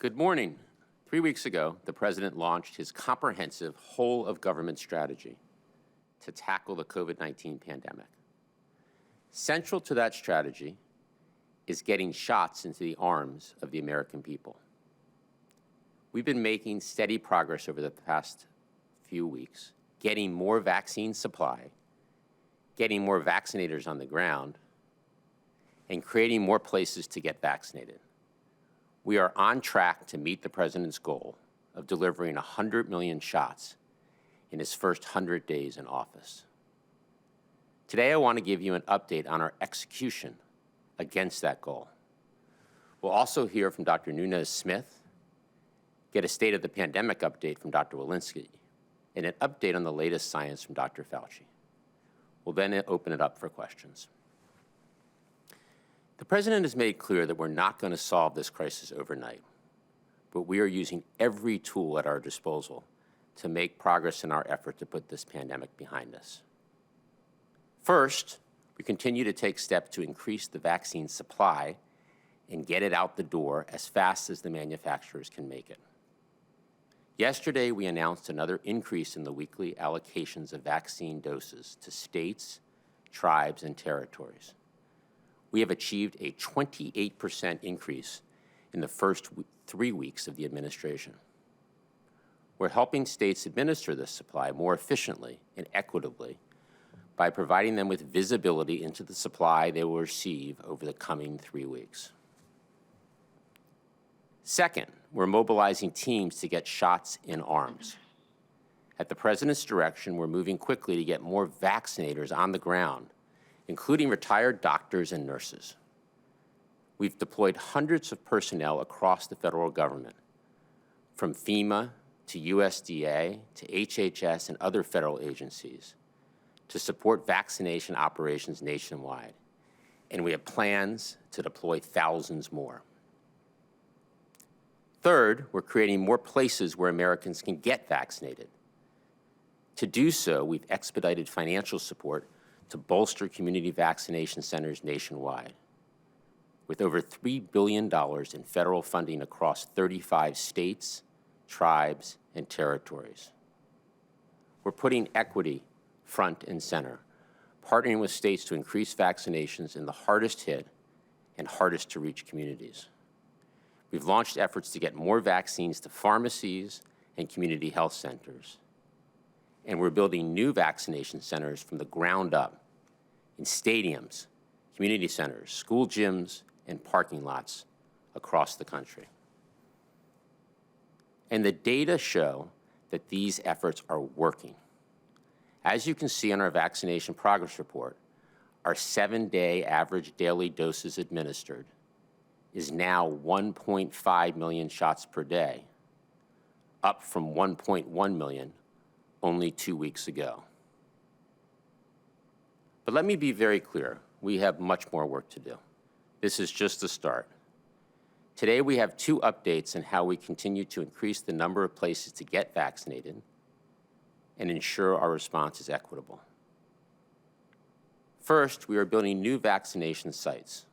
Good morning. 3 weeks ago, the President launched his comprehensive whole-of-government strategy to tackle the COVID-19 pandemic. Central to that strategy is getting shots into the arms of the American people. We've been making steady progress over the past few weeks, getting more vaccine supply, getting more vaccinators on the ground, and creating more places to get vaccinated. We are on track to meet the President's goal of delivering 100 million shots in his first 100 days in office. Today, I want to give you an update on our execution against that goal. We'll also hear from Dr. Nunez-Smith, get a state of the pandemic update from Dr. Walensky, and an update on the latest science from Dr. Fauci. We'll then open it up for questions. The President has made clear that we're not going to solve this crisis overnight, but we are using every tool at our disposal to make progress in our effort to put this pandemic behind us. First, we continue to take steps to increase the vaccine supply and get it out the door as fast as the manufacturers can make it. Yesterday, we announced another increase in the weekly allocations of vaccine doses to states, tribes, and territories. We have achieved a 28% increase in the first 3 weeks of the administration. We're helping states administer this supply more efficiently and equitably by providing them with visibility into the supply they will receive over the coming 3 weeks. Second, we're mobilizing teams to get shots in arms. At the President's direction, we're moving quickly to get more vaccinators on the ground, including retired doctors and nurses. We've deployed hundreds of personnel across the federal government, from FEMA to USDA to HHS and other federal agencies, to support vaccination operations nationwide. And we have plans to deploy thousands more. Third, we're creating more places where Americans can get vaccinated. To do so, we've expedited financial support to bolster community vaccination centers nationwide, with over $3 billion in federal funding across 35 states, tribes, and territories. We're putting equity front and center, partnering with states to increase vaccinations in the hardest hit and hardest to reach communities. We've launched efforts to get more vaccines to pharmacies and community health centers. And we're building new vaccination centers from the ground up in stadiums, community centers, school gyms, and parking lots across the country. And the data show that these efforts are working. As you can see on our vaccination progress report, our 7-day average daily doses administered is now 1.5 million shots per day, up from 1.1 million only 2 weeks ago. But let me be very clear, we have much more work to do. This is just the start. Today we have 2 updates on how we continue to increase the number of places to get vaccinated and ensure our response is equitable. First, we are building new vaccination sites.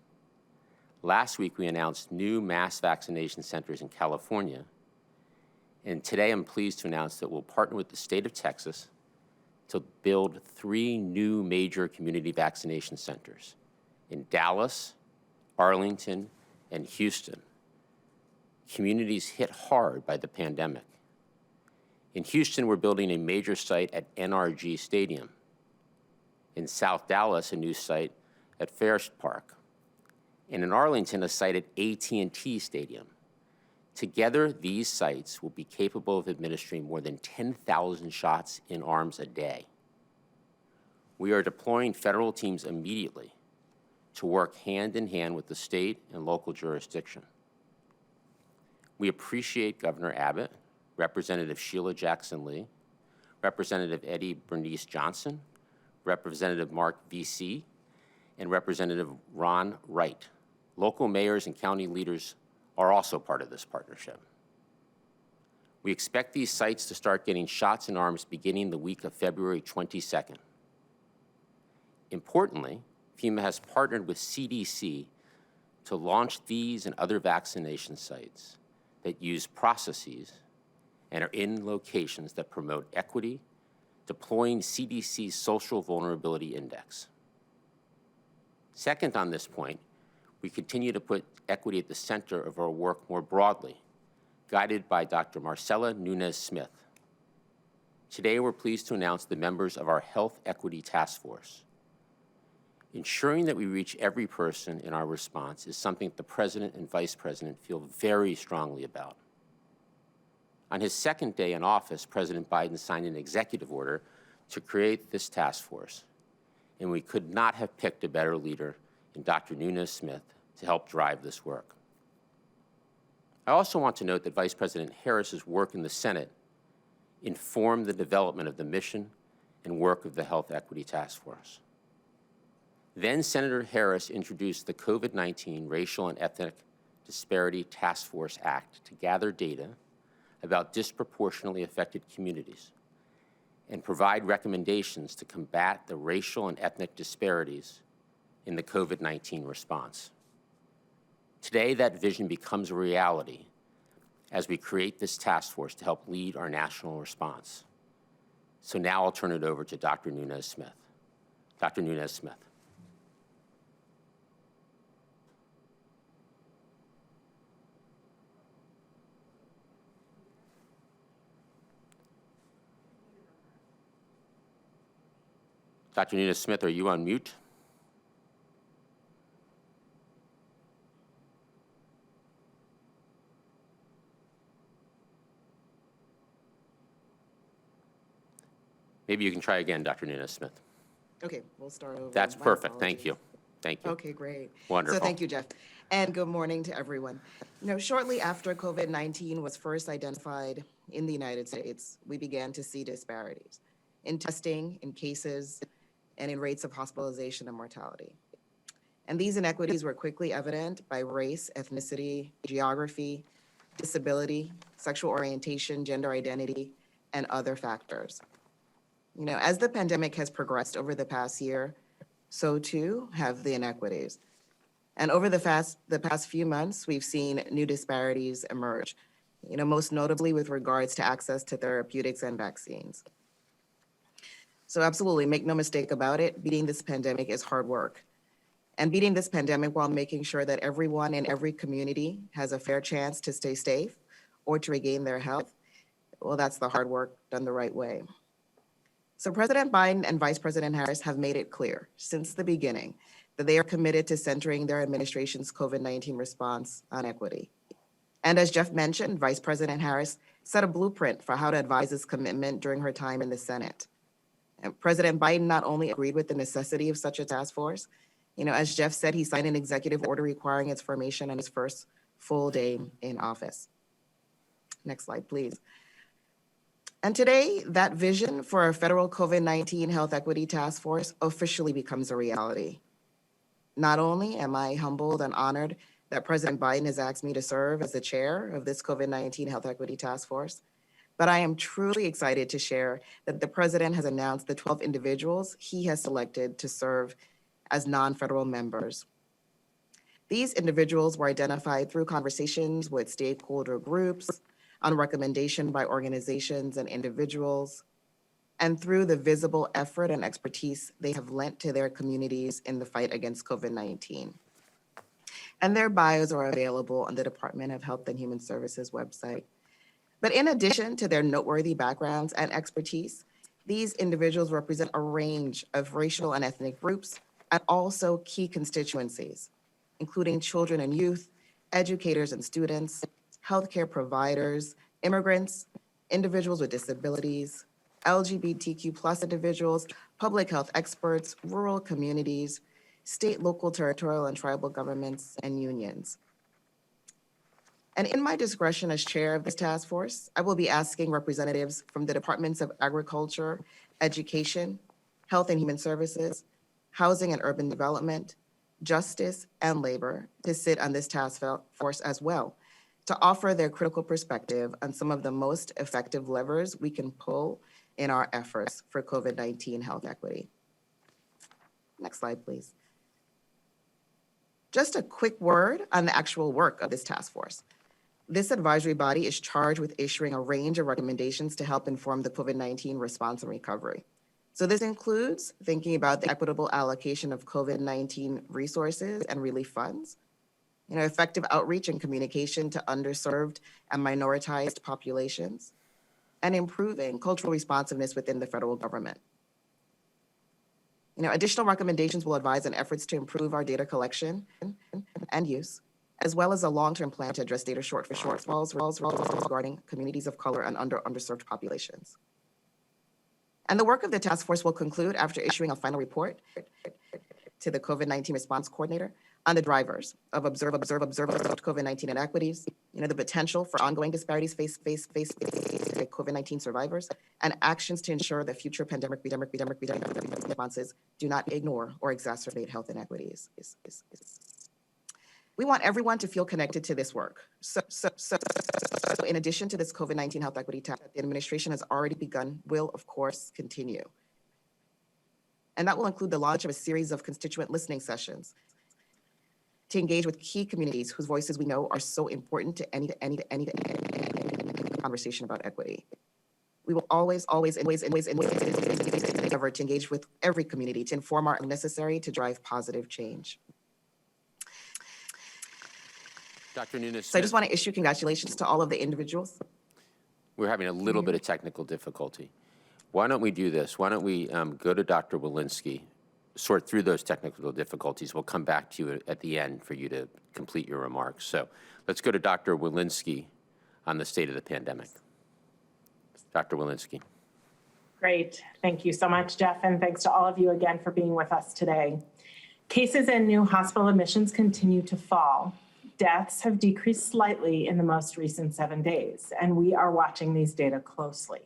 Last week we announced new mass vaccination centers in California, and today I'm pleased to announce that we'll partner with the state of Texas to build 3 new major community vaccination centers in Dallas, Arlington, and Houston, communities hit hard by the pandemic. In Houston, we're building a major site at NRG Stadium. In South Dallas, a new site at Fairst Park. And in Arlington, a site at AT&T Stadium. Together, these sites will be capable of administering more than 10,000 shots in arms a day. We are deploying federal teams immediately to work hand in hand with the state and local jurisdiction. We appreciate Governor Abbott, Representative Sheila Jackson-Lee, Representative Eddie Bernice Johnson, Representative Mark V.C., and Representative Ron Wright. Local mayors and county leaders are also part of this partnership. We expect these sites to start getting shots in arms beginning the week of February 22nd. Importantly, FEMA has partnered with CDC to launch these and other vaccination sites that use processes and are in locations that promote equity, deploying CDC's Social Vulnerability Index. Second on this point, we continue to put equity at the center of our work more broadly, guided by Dr. Marcela Nunez-Smith. Today, we're pleased to announce the members of our Health Equity Task Force. Ensuring that we reach every person in our response is something the President and Vice President feel very strongly about. On his second day in office, President Biden signed an executive order to create this task force, and we could not have picked a better leader in Dr. Nunez-Smith to help drive this work. I also want to note that Vice President Harris's work in the Senate informed the development of the mission and work of the Health Equity Task Force. Then Senator Harris introduced the COVID-19 Racial and Ethnic Disparity Task Force Act to gather data about disproportionately affected communities and provide recommendations to combat the racial and ethnic disparities in the COVID-19 response. Today, that vision becomes a reality as we create this task force to help lead our national response. So now I'll turn it over to Dr. Nunez-Smith. Dr. Nunez-Smith. Dr. Nunez-Smith, are you on mute? Maybe you can try again, Dr. Nunez-Smith. Okay, we'll start over. That's perfect. Thank you. Thank you. Okay, great. Wonderful. So thank you, Jeff. And good morning to everyone. Shortly after COVID-19 was first identified in the United States, we began to see disparities in testing, in cases, and in rates of hospitalization and mortality. And these inequities were quickly evident by race, ethnicity, geography, disability, sexual orientation, gender identity, and other factors. As the pandemic has progressed over the past year, so too have the inequities. And over the past few months, we've seen new disparities emerge, most notably with regards to access to therapeutics and vaccines. So absolutely, make no mistake about it, beating this pandemic is hard work. And beating this pandemic while making sure that everyone in every community has a fair chance to stay safe or to regain their health, well, that's the hard work done the right way. So President Biden and Vice President Harris have made it clear since the beginning that they are committed to centering their administration's COVID-19 response on equity. And as Jeff mentioned, Vice President Harris set a blueprint for how to advise this commitment during her time in the Senate. And President Biden not only agreed with the necessity of such a task force, as Jeff said, he signed an executive order requiring its formation on his first full day in office. Next slide, please. And today, that vision for a federal COVID-19 Health Equity Task Force officially becomes a reality. Not only am I humbled and honored that President Biden has asked me to serve as the chair of this COVID-19 Health Equity Task Force, but I am truly excited to share that the president has announced the 12 individuals he has selected to serve as non-federal members. These individuals were identified through conversations with stakeholder groups, on recommendation by organizations and individuals, and through the visible effort and expertise they have lent to their communities in the fight against COVID-19. And their bios are available on the Department of Health and Human Services website. But in addition to their noteworthy backgrounds and expertise, these individuals represent a range of racial and ethnic groups and also key constituencies, including children and youth, educators and students, healthcare providers, immigrants, individuals with disabilities, LGBTQ+ individuals, public health experts, rural communities, state, local, territorial, and tribal governments and unions. And in my discretion as chair of this task force, I will be asking representatives from the Departments of Agriculture, Education, Health and Human Services, Housing and Urban Development, Justice, and Labor to sit on this task force as well, to offer their critical perspective on some of the most effective levers we can pull in our efforts for COVID-19 health equity. Next slide, please. Just a quick word on the actual work of this task force. This advisory body is charged with issuing a range of recommendations to help inform the COVID-19 response and recovery. So this includes thinking about the equitable allocation of COVID-19 resources and relief funds, effective outreach and communication to underserved and minoritized populations, and improving cultural responsiveness within the federal government. Additional recommendations will advise on efforts to improve our data collection and use, as well as a long-term plan to address data shortfalls regarding communities of color and underserved populations. And the work of the task force will conclude after issuing a final report to the COVID-19 response coordinator on the drivers of observe COVID-19 inequities, the potential for ongoing disparities faced by COVID-19 survivors, and actions to ensure that future pandemic responses do not ignore or exacerbate health inequities. We want everyone to feel connected to this work. So in addition to this COVID-19 health equity task, the administration has already begun, will of course continue. And that will include the launch of a series of constituent listening sessions to engage with key communities whose voices we know are so important to any conversation about equity. We will always endeavor to engage with every community to inform our necessary to drive positive change. Dr. Nunes. So I just want to issue congratulations to all of the individuals. We're having a little bit of technical difficulty. Why don't we do this? Why don't we go to Dr. Walensky, sort through those technical difficulties. We'll come back to you at the end for you to complete your remarks. So let's go to Dr. Walensky on the state of the pandemic. Dr. Walensky. Great. Thank you so much, Jeff, and thanks to all of you again for being with us today. Cases and new hospital admissions continue to fall. Deaths have decreased slightly in the most recent 7 days, and we are watching these data closely.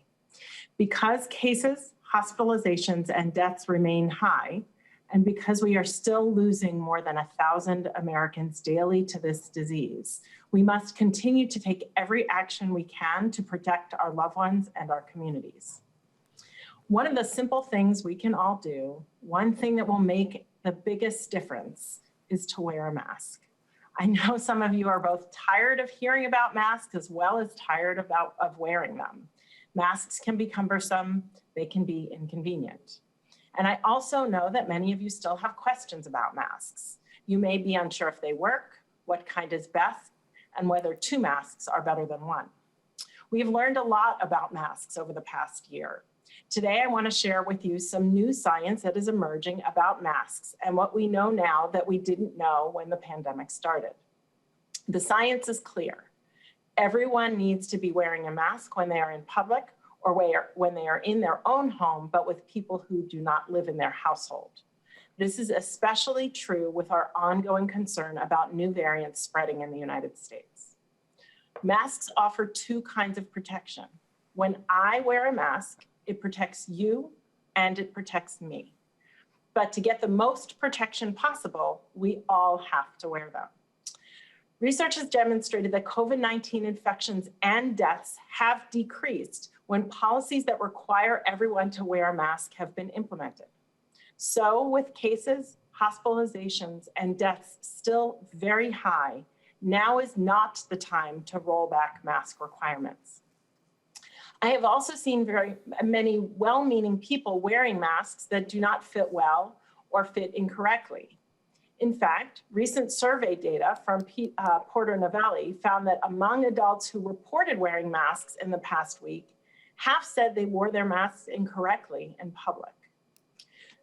Because cases, hospitalizations, and deaths remain high, and because we are still losing more than 1,000 Americans daily to this disease, we must continue to take every action we can to protect our loved ones and our communities. One of the simple things we can all do, one thing that will make the biggest difference, is to wear a mask. I know some of you are both tired of hearing about masks as well as tired of wearing them. Masks can be cumbersome, they can be inconvenient. And I also know that many of you still have questions about masks. You may be unsure if they work, what kind is best, and whether 2 masks are better than 1. We've learned a lot about masks over the past year. Today, I want to share with you some new science that is emerging about masks and what we know now that we didn't know when the pandemic started. The science is clear. Everyone needs to be wearing a mask when they are in public or when they are in their own home, but with people who do not live in their household. This is especially true with our ongoing concern about new variants spreading in the United States. Masks offer 2 kinds of protection. When I wear a mask, it protects you and it protects me. But to get the most protection possible, we all have to wear them. Research has demonstrated that COVID-19 infections and deaths have decreased when policies that require everyone to wear a mask have been implemented. So with cases, hospitalizations, and deaths still very high, now is not the time to roll back mask requirements. I have also seen very many well-meaning people wearing masks that do not fit well or fit incorrectly. In fact, recent survey data from Porter Novelli found that among adults who reported wearing masks in the past week, half said they wore their masks incorrectly in public.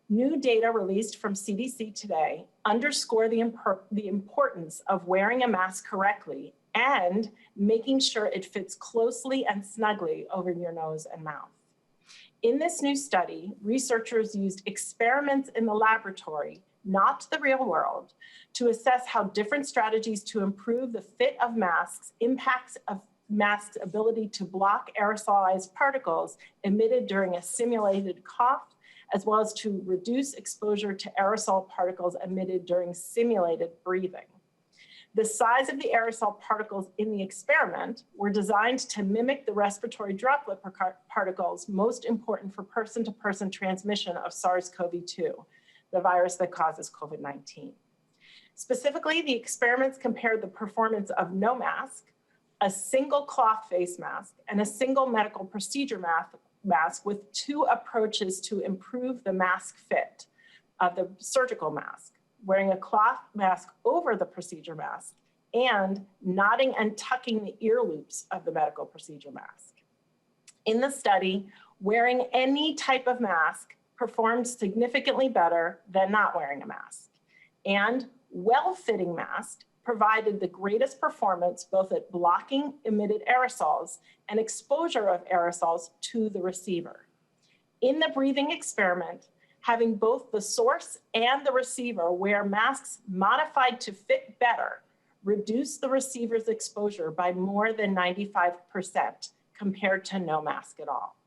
New data released from CDC today underscore the importance of wearing a mask correctly and making sure it fits closely and snugly over your nose and mouth. In this new study, researchers used experiments in the laboratory, not the real world, to assess how different strategies to improve the fit of masks impacts of masks' ability to block aerosolized particles emitted during a simulated cough, as well as to reduce exposure to aerosol particles emitted during simulated breathing. The size of the aerosol particles in the experiment were designed to mimic the respiratory droplet particles most important for person-to-person transmission of SARS-CoV-2, the virus that causes COVID-19. Specifically, the experiments compared the performance of no mask, a single cloth face mask, and a single medical procedure mask with two approaches to improve the mask fit of the surgical mask: wearing a cloth mask over the procedure mask and knotting and tucking the ear loops of the medical procedure mask. In the study, wearing any type of mask performed significantly better than not wearing a mask. And well-fitting masks provided the greatest performance both at blocking emitted aerosols and exposure of aerosols to the receiver. In the breathing experiment, having both the source and the receiver wear masks modified to fit better reduced the receiver's exposure by more than 95% compared to no mask at all.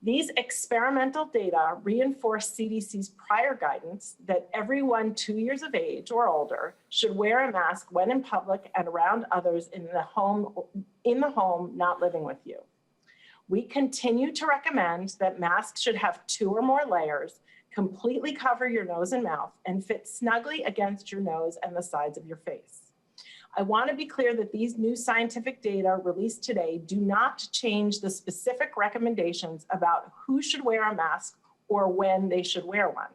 These experimental data reinforce CDC's prior guidance that everyone 2 years of age or older should wear a mask when in public and around others in the home, not living with you. We continue to recommend that masks should have 2 or more layers, completely cover your nose and mouth, and fit snugly against your nose and the sides of your face. I want to be clear that these new scientific data released today do not change the specific recommendations about who should wear a mask or when they should wear one.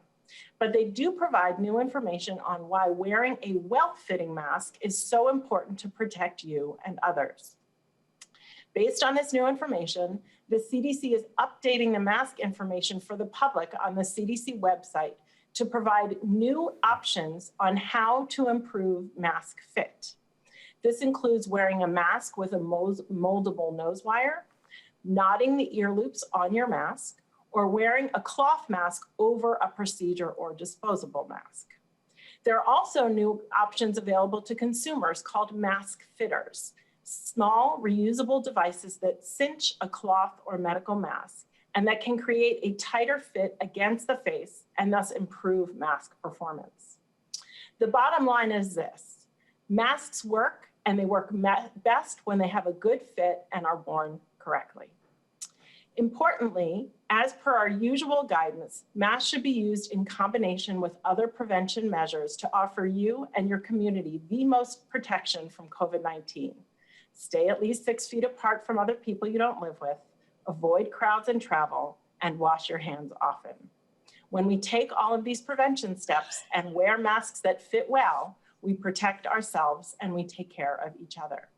But they do provide new information on why wearing a well-fitting mask is so important to protect you and others. Based on this new information, the CDC is updating the mask information for the public on the CDC website to provide new options on how to improve mask fit. This includes wearing a mask with a moldable nose wire, knotting the ear loops on your mask, or wearing a cloth mask over a procedure or disposable mask. There are also new options available to consumers called mask fitters, small reusable devices that cinch a cloth or medical mask and that can create a tighter fit against the face and thus improve mask performance. The bottom line is this: masks work, and they work best when they have a good fit and are worn correctly. Importantly, as per our usual guidance, masks should be used in combination with other prevention measures to offer you and your community the most protection from COVID-19. Stay at least 6 feet apart from other people you don't live with, avoid crowds and travel, and wash your hands often. When we take all of these prevention steps and wear masks that fit well, we protect ourselves and we take care of each other.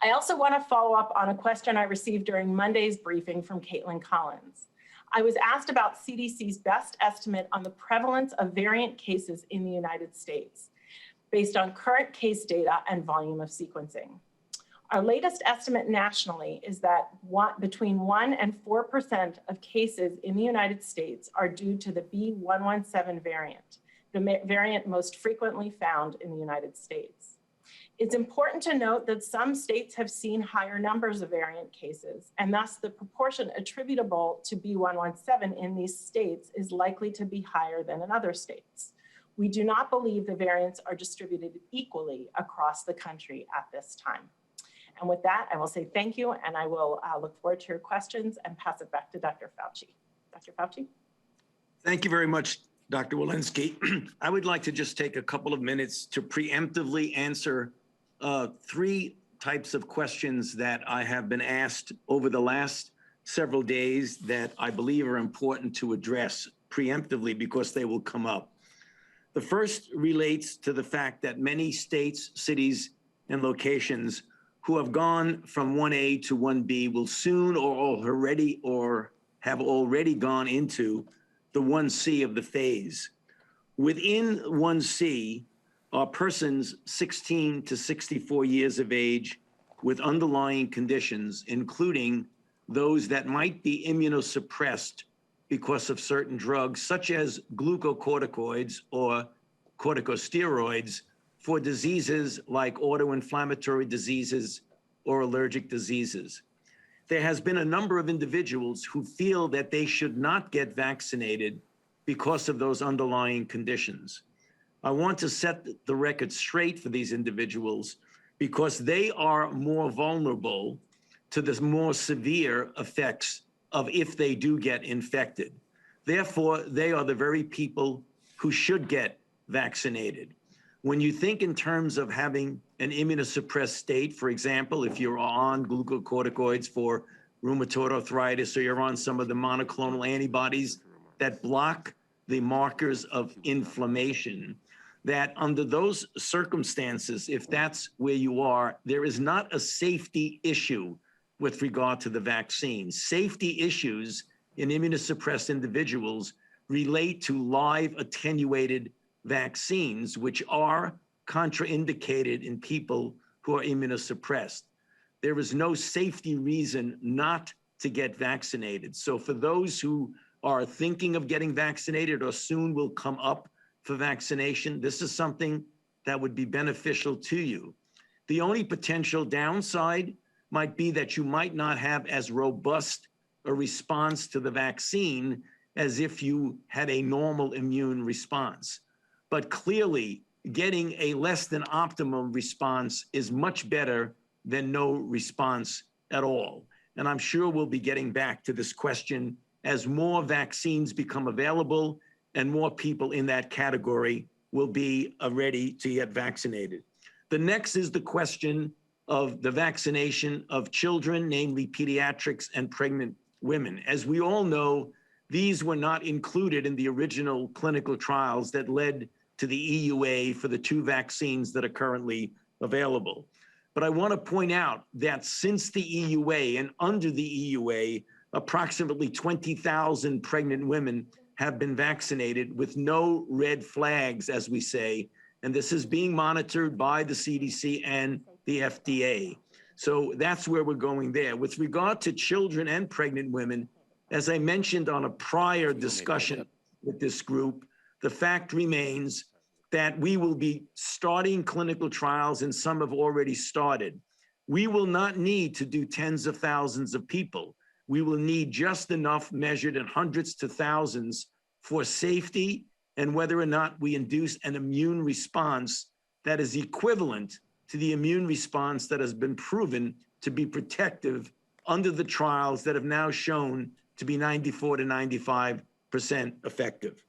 I also want to follow up on a question I received during Monday's briefing from Caitlin Collins. I was asked about CDC's best estimate on the prevalence of variant cases in the United States based on current case data and volume of sequencing. Our latest estimate nationally is that between 1% and 4% of cases in the United States are due to the B.1.1.7 variant, the variant most frequently found in the United States. It's important to note that some states have seen higher numbers of variant cases, and thus the proportion attributable to B.1.1.7 in these states is likely to be higher than in other states. We do not believe the variants are distributed equally across the country at this time. And with that, I will say thank you, and I will look forward to your questions and pass it back to Dr. Fauci. Dr. Fauci? Thank you very much, Dr. Walensky. I would like to just take a couple of minutes to preemptively answer 3 types of questions that I have been asked over the last several days that I believe are important to address preemptively because they will come up. The first relates to the fact that many states, cities, and locations who have gone from 1A to 1B will soon or have already gone into the 1C of the phase. Within 1C are persons 16 to 64 years of age with underlying conditions, including those that might be immunosuppressed because of certain drugs, such as glucocorticoids or corticosteroids for diseases like autoinflammatory diseases or allergic diseases. There has been a number of individuals who feel that they should not get vaccinated because of those underlying conditions. I want to set the record straight for these individuals because they are more vulnerable to the more severe effects of if they do get infected. Therefore, they are the very people who should get vaccinated. When you think in terms of having an immunosuppressed state. For example, if you're on glucocorticoids for rheumatoid arthritis, or you're on some of the monoclonal antibodies that block the markers of inflammation, that under those circumstances, if that's where you are, there is not a safety issue with regard to the vaccine. Safety issues in immunosuppressed individuals relate to live attenuated vaccines, which are contraindicated in people who are immunosuppressed. There is no safety reason not to get vaccinated. So for those who are thinking of getting vaccinated or soon will come up for vaccination, this is something that would be beneficial to you. The only potential downside might be that you might not have as robust a response to the vaccine as if you had a normal immune response. But clearly, getting a less than optimum response is much better than no response at all. And I'm sure we'll be getting back to this question as more vaccines become available and more people in that category will be ready to get vaccinated. The next is the question of the vaccination of children, namely pediatrics and pregnant women. As we all know, these were not included in the original clinical trials that led to the EUA for the 2 vaccines that are currently available. But I want to point out that since the EUA and under the EUA, approximately 20,000 pregnant women have been vaccinated with no red flags, as we say, and this is being monitored by the CDC and the FDA. So that's where we're going there. With regard to children and pregnant women, as I mentioned on a prior discussion with this group, the fact remains that we will be starting clinical trials, and some have already started. We will not need to do tens of thousands of people. We will need just enough, measured in hundreds to thousands, for safety and whether or not we induce an immune response that is equivalent to the immune response that has been proven to be protective under the trials that have now shown to be 94 to 95% effective.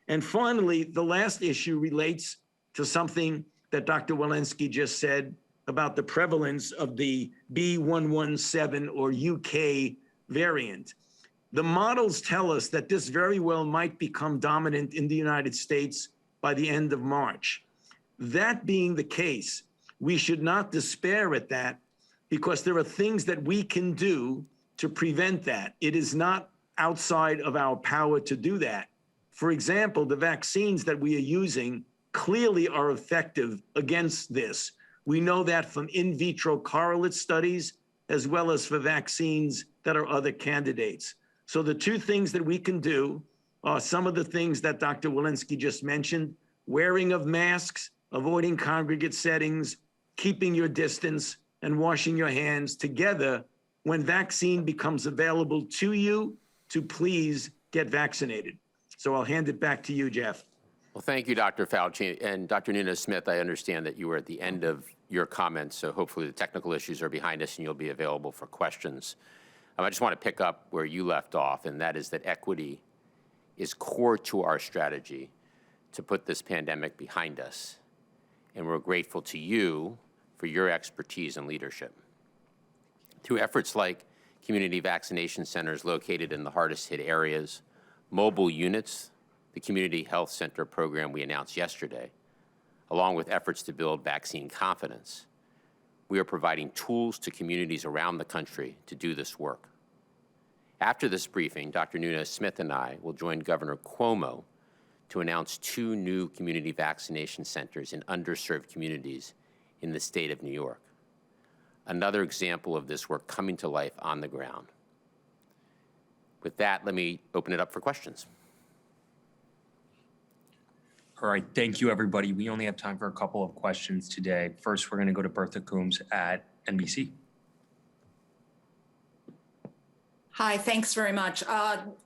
And finally, the last issue relates to something that Dr. Walensky just said about the prevalence of the B117 or UK variant. The models tell us that this very well might become dominant in the United States by the end of March. That being the case, we should not despair at that, because there are things that we can do to prevent that. It is not outside of our power to do that. For example, the vaccines that we are using clearly are effective against this. We know that from in vitro correlate studies, as well as for vaccines that are other candidates. So the 2 things that we can do are some of the things that Dr. Walensky just mentioned: wearing of masks, avoiding congregate settings, keeping your distance, and washing your hands together when vaccine becomes available to you, to please get vaccinated. So I'll hand it back to you, Jeff. Well, thank you, Dr. Fauci. And Dr. Nunes-Smith, I understand that you were at the end of your comments, so hopefully the technical issues are behind us and you'll be available for questions. I just want to pick up where you left off, and that is that equity is core to our strategy to put this pandemic behind us. And we're grateful to you for your expertise and leadership. Through efforts like community vaccination centers located in the hardest hit areas, mobile units, the Community Health Center program we announced yesterday, along with efforts to build vaccine confidence, we are providing tools to communities around the country to do this work. After this briefing, Dr. Nunes-Smith and I will join Governor Cuomo to announce 2 new community vaccination centers in underserved communities in the state of New York. Another example of this work coming to life on the ground. With that, let me open it up for questions. All right, thank you, everybody. We only have time for a couple of questions today. First, we're going to go to Bertha Coombs at NBC. Hi, thanks very much.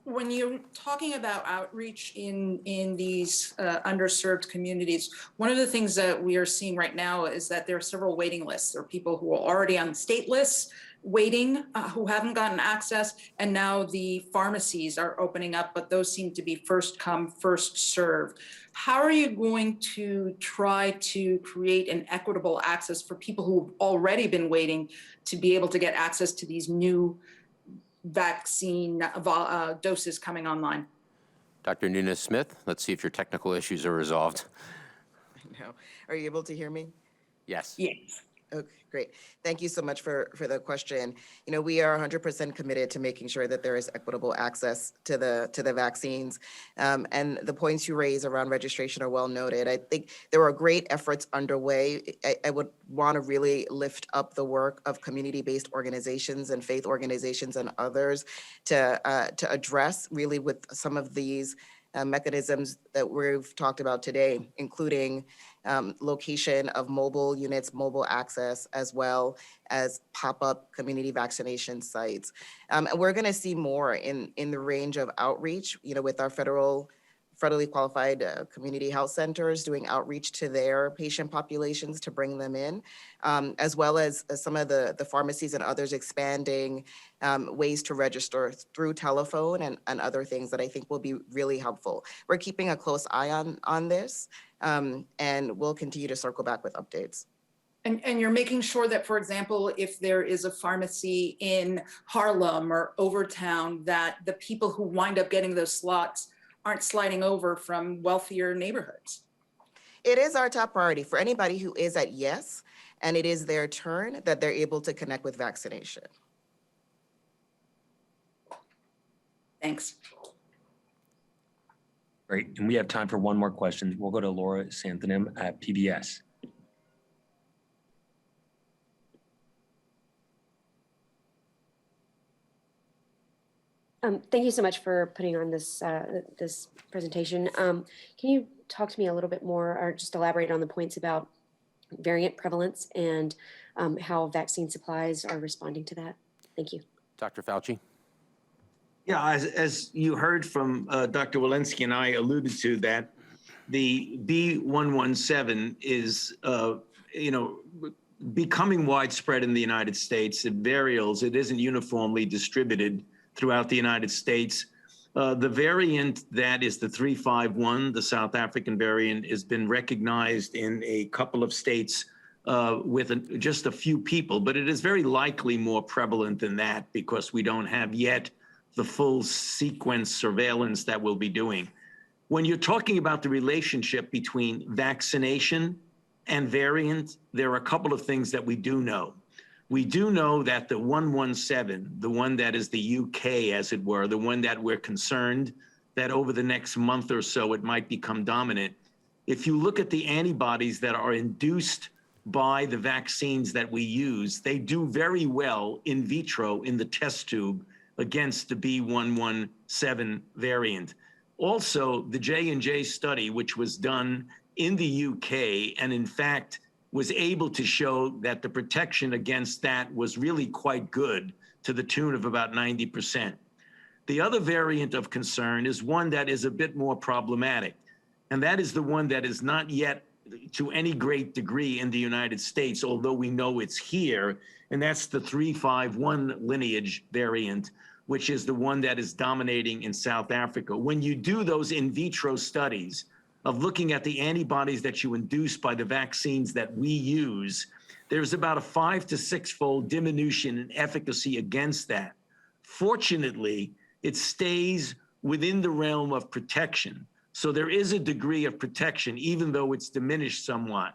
When you're talking about outreach in these underserved communities, one of the things that we are seeing right now is that there are several waiting lists. There are people who are already on the state lists waiting who haven't gotten access, and now the pharmacies are opening up, but those seem to be first come, first serve. How are you going to try to create an equitable access for people who've already been waiting to be able to get access to these new vaccine doses coming online? Dr. Nunes-Smith, let's see if your technical issues are resolved. No. Are you able to hear me? Yes. Yes. Okay, great. Thank you so much for the question. We are 100% committed to making sure that there is equitable access to the vaccines. And the points you raise around registration are well noted. I think there are great efforts underway. I would want to really lift up the work of community-based organizations and faith organizations and others to address really with some of these mechanisms that we've talked about today, including location of mobile units, mobile access, as well as pop-up community vaccination sites. And we're going to see more in the range of outreach, with our federally qualified community health centers doing outreach to their patient populations to bring them in, as well as some of the pharmacies and others expanding ways to register through telephone and other things that I think will be really helpful. We're keeping a close eye on this, and we'll continue to circle back with updates. And you're making sure that, for example, if there is a pharmacy in Harlem or Overtown, that the people who wind up getting those slots aren't sliding over from wealthier neighborhoods. It is our top priority for anybody who is at yes, and it is their turn, that they're able to connect with vaccination. Thanks. Great, and we have time for one more question. We'll go to Laura Santonim at PBS. Thank you so much for putting on this this presentation. Can you talk to me a little bit more, or just elaborate on the points about variant prevalence and how vaccine supplies are responding to that? Thank you. Dr. Fauci? Yeah, as you heard from Dr. Walensky and I alluded to, that the B117 is, becoming widespread in the United States. It varies. It isn't uniformly distributed throughout the United States. The variant that is the 351, the South African variant, has been recognized in a couple of states with just a few people, but it is very likely more prevalent than that because we don't have yet the full sequence surveillance that we'll be doing. When you're talking about the relationship between vaccination and variant, there are a couple of things that we do know. We do know that the 117, the one that is the UK, as it were, the one that we're concerned that over the next month or so it might become dominant. If you look at the antibodies that are induced by the vaccines that we use, they do very well in vitro in the test tube against the B117 variant. Also, the J&J study, which was done in the UK, and in fact was able to show that the protection against that was really quite good, to the tune of about 90%. The other variant of concern is one that is a bit more problematic, and that is the one that is not yet to any great degree in the United States, although we know it's here, and that's the 351 lineage variant, which is the one that is dominating in South Africa. When you do those in vitro studies of looking at the antibodies that you induce by the vaccines that we use, there's about a 5 to 6-fold diminution in efficacy against that. Fortunately, it stays within the realm of protection. So there is a degree of protection, even though it's diminished somewhat.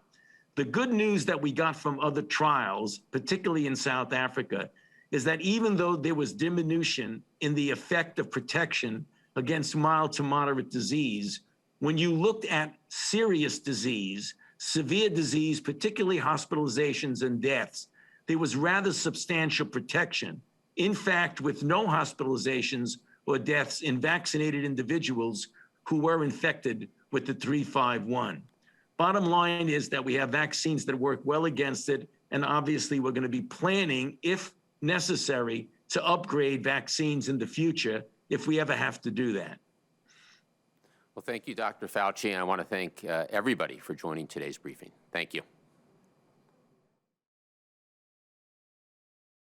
The good news that we got from other trials, particularly in South Africa, is that even though there was diminution in the effect of protection against mild to moderate disease, when you looked at serious disease, severe disease, particularly hospitalizations and deaths, there was rather substantial protection. In fact, with no hospitalizations or deaths in vaccinated individuals who were infected with the 351. Bottom line is that we have vaccines that work well against it, and obviously we're going to be planning, if necessary, to upgrade vaccines in the future if we ever have to do that. Well, thank you, Dr. Fauci, and I want to thank everybody for joining today's briefing. Thank you.